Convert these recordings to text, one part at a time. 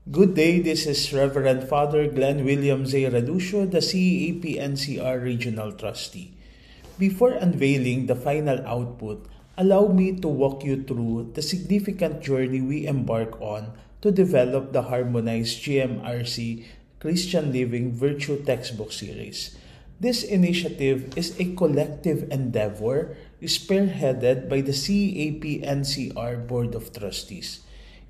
Good day, this is Reverend Father Glenn William Z. Raducio, the CEAP-NCR Regional Trustee. Before unveiling the final output, allow me to walk you through the significant journey we embark on to develop the harmonized GMRC Christian Living Virtue Textbook Series. This initiative is a collective endeavor spearheaded by the CEAP-NCR Board of Trustees.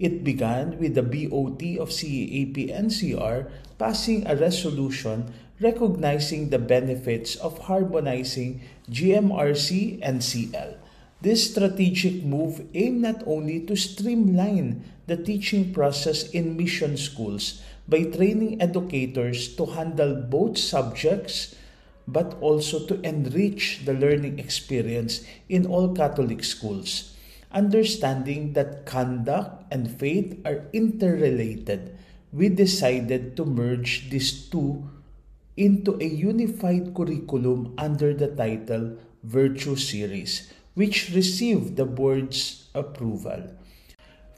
It began with the BOT of CEAP-NCR passing a resolution recognizing the benefits of harmonizing GMRC and CL. This strategic move aimed not only to streamline the teaching process in mission schools by training educators to handle both subjects, but also to enrich the learning experience in all Catholic schools. Understanding that conduct and faith are interrelated, we decided to merge these two into a unified curriculum under the title Virtue Series, which received the board's approval.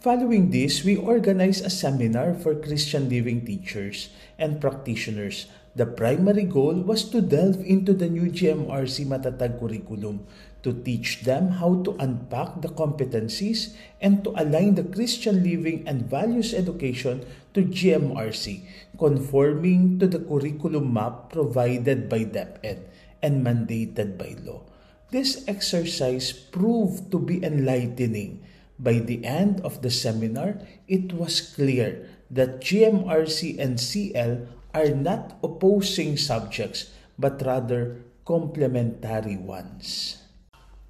Following this, we organized a seminar for Christian Living teachers and practitioners. The primary goal was to delve into the new GMRC Matatag curriculum, to teach them how to unpack the competencies and to align the Christian living and values education to GMRC, conforming to the curriculum map provided by DepEd and mandated by law. This exercise proved to be enlightening. By the end of the seminar, it was clear that GMRC and CL are not opposing subjects, but rather complementary ones.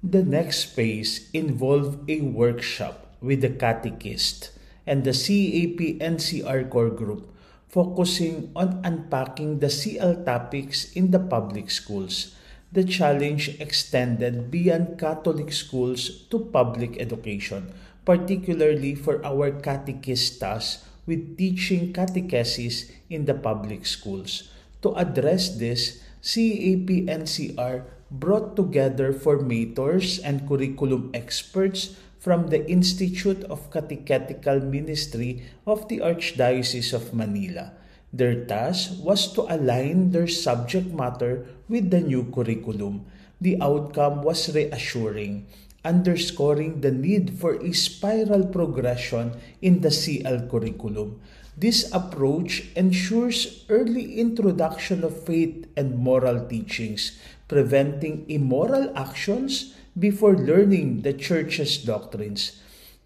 The next phase involved a workshop with the catechist and the CEAP-NCR core group, focusing on unpacking the CL topics in the public schools. The challenge extended beyond Catholic schools to public education, particularly for our catechistas with teaching catechesis in the public schools. To address this, CEAP-NCR brought together formators and curriculum experts from the Institute of Catechetical Ministry of the Archdiocese of Manila. Their task was to align their subject matter with the new curriculum. The outcome was reassuring, underscoring the need for a spiral progression in the CL curriculum. This approach ensures early introduction of faith and moral teachings, preventing immoral actions before learning the Church's doctrines.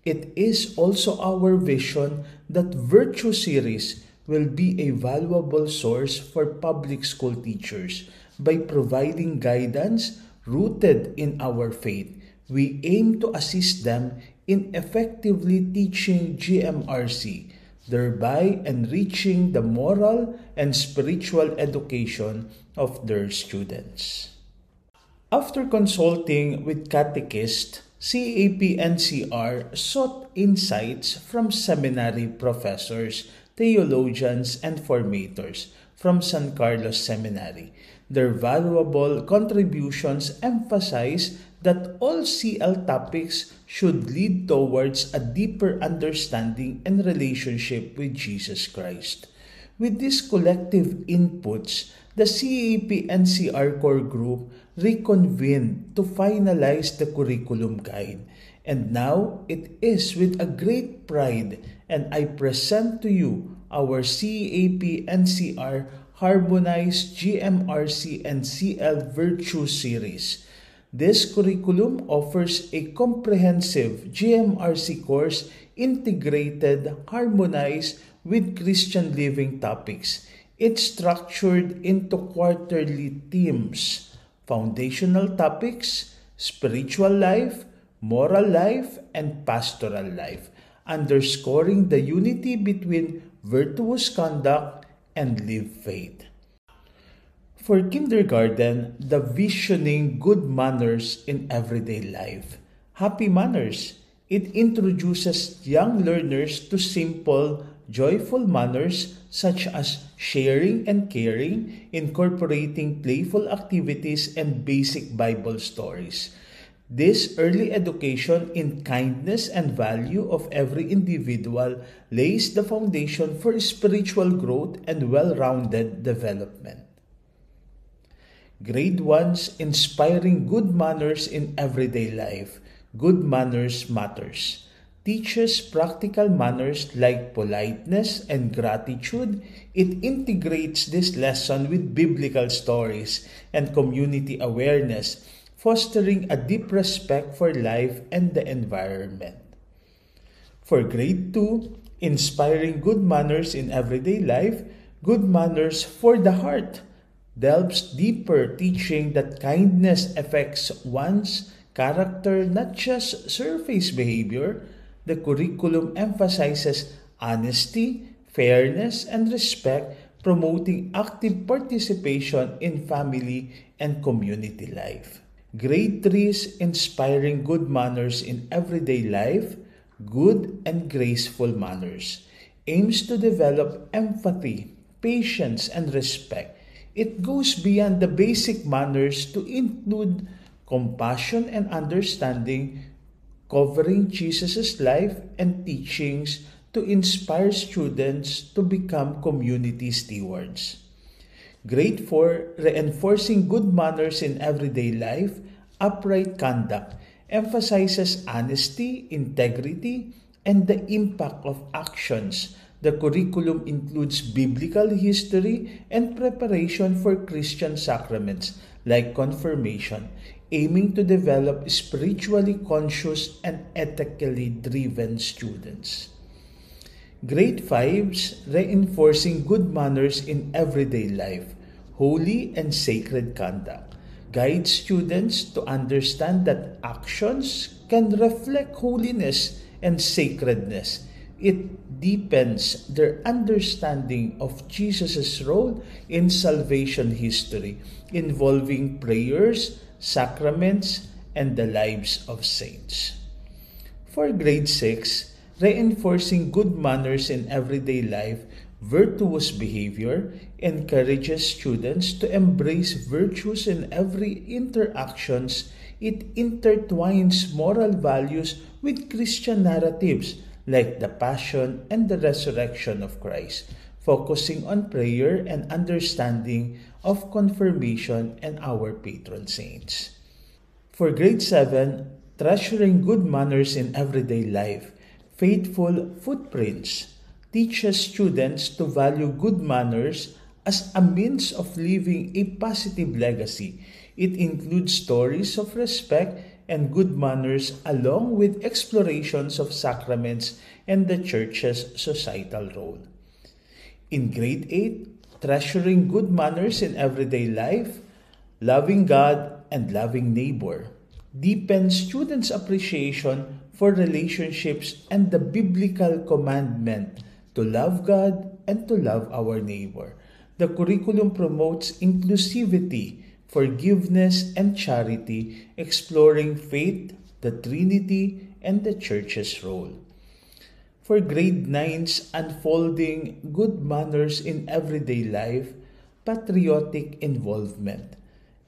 It is also our vision that Virtue Series will be a valuable source for public school teachers. By providing guidance rooted in our faith, we aim to assist them in effectively teaching GMRC, thereby enriching the moral and spiritual education of their students. After consulting with catechists, CEAP-NCR sought insights from seminary professors, theologians, and formators from San Carlos Seminary. Their valuable contributions emphasize that all CL topics should lead towards a deeper understanding and relationship with Jesus Christ. With these collective inputs, the CEAP-NCR core group reconvened to finalize the curriculum guide. And now it is with a great pride and I present to you our CEAP-NCR Harmonized GMRC and CL Virtue Series. This curriculum offers a comprehensive GMRC course integrated, harmonized with Christian living topics. It's structured into quarterly themes: foundational topics, spiritual life, moral life, and pastoral life, underscoring the unity between virtuous conduct and live faith. For kindergarten, the visioning good manners in everyday life. Happy Manners. It introduces young learners to simple, joyful manners such as sharing and caring, incorporating playful activities and basic Bible stories. This early education in kindness and value of every individual lays the foundation for spiritual growth and well-rounded development. Grade 1's Inspiring Good Manners in Everyday Life. Good Manners Matters. Teaches practical manners like politeness and gratitude. It integrates this lesson with biblical stories and community awareness, fostering a deep respect for life and the environment. For Grade 2, Inspiring Good Manners in Everyday Life, Good Manners for the Heart delves deeper, teaching that kindness affects one's character, not just surface behavior. The curriculum emphasizes honesty, fairness, and respect, promoting active participation in family and community life. Grade 3's Inspiring Good Manners in Everyday Life, Good and Graceful Manners, aims to develop empathy, patience, and respect. It goes beyond the basic manners to include compassion and understanding, covering Jesus' life and teachings to inspire students to become community stewards. Grade 4, Reinforcing Good Manners in Everyday Life, Upright Conduct, emphasizes honesty, integrity, and the impact of actions. The curriculum includes biblical history and preparation for Christian sacraments like confirmation, aiming to develop spiritually conscious and ethically driven students. Grade 5's Reinforcing Good Manners in Everyday Life, Holy and Sacred Conduct, guides students to understand that actions can reflect holiness and sacredness. It deepens their understanding of Jesus' role in salvation history, involving prayers, sacraments, and the lives of saints. For Grade 6, Reinforcing Good Manners in Everyday Life, Virtuous Behavior, encourages students to embrace virtues in every interactions. It intertwines moral values with Christian narratives like the Passion and the Resurrection of Christ, focusing on prayer and understanding of confirmation and our patron saints. For Grade 7, Treasuring Good Manners in Everyday Life, Faithful Footprints, teaches students to value good manners as a means of leaving a positive legacy. It includes stories of respect and good manners along with explorations of sacraments and the Church's societal role. In Grade 8, Treasuring Good Manners in Everyday Life, Loving God and Loving Neighbor, deepens students' appreciation for relationships and the biblical commandment to love God and to love our neighbor. The curriculum promotes inclusivity, forgiveness, and charity, exploring faith, the Trinity, and the Church's role. For Grade 9's Unfolding Good Manners in Everyday Life, Patriotic Involvement,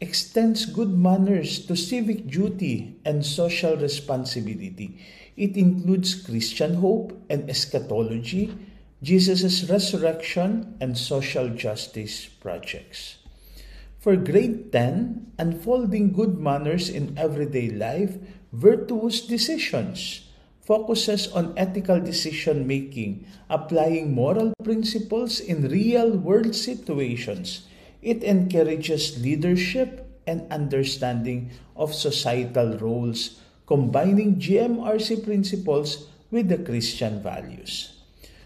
extends good manners to civic duty and social responsibility. It includes Christian hope and eschatology, Jesus' resurrection, and social justice projects. For Grade 10, Unfolding Good Manners in Everyday Life, Virtuous Decisions, focuses on ethical decision-making, applying moral principles in real-world situations. It encourages leadership and understanding of societal roles, combining GMRC principles with the Christian values.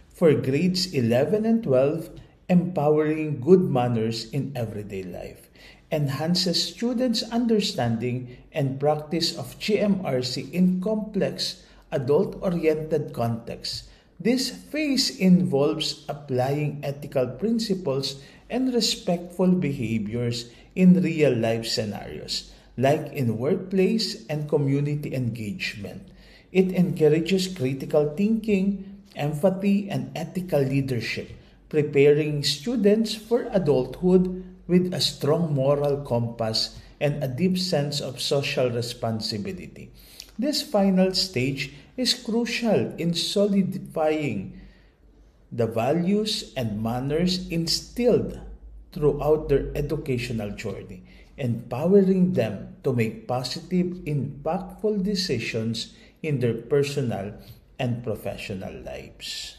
For Grades 11 and 12, Empowering Good Manners in Everyday Life enhances students' understanding and practice of GMRC in complex, adult-oriented contexts. This phase involves applying ethical principles and respectful behaviors in real-life scenarios, like in workplace and community engagement. It encourages critical thinking, empathy, and ethical leadership, preparing students for adulthood with a strong moral compass and a deep sense of social responsibility. This final stage is crucial in solidifying the values and manners instilled throughout their educational journey, empowering them to make positive, impactful decisions in their personal and professional lives.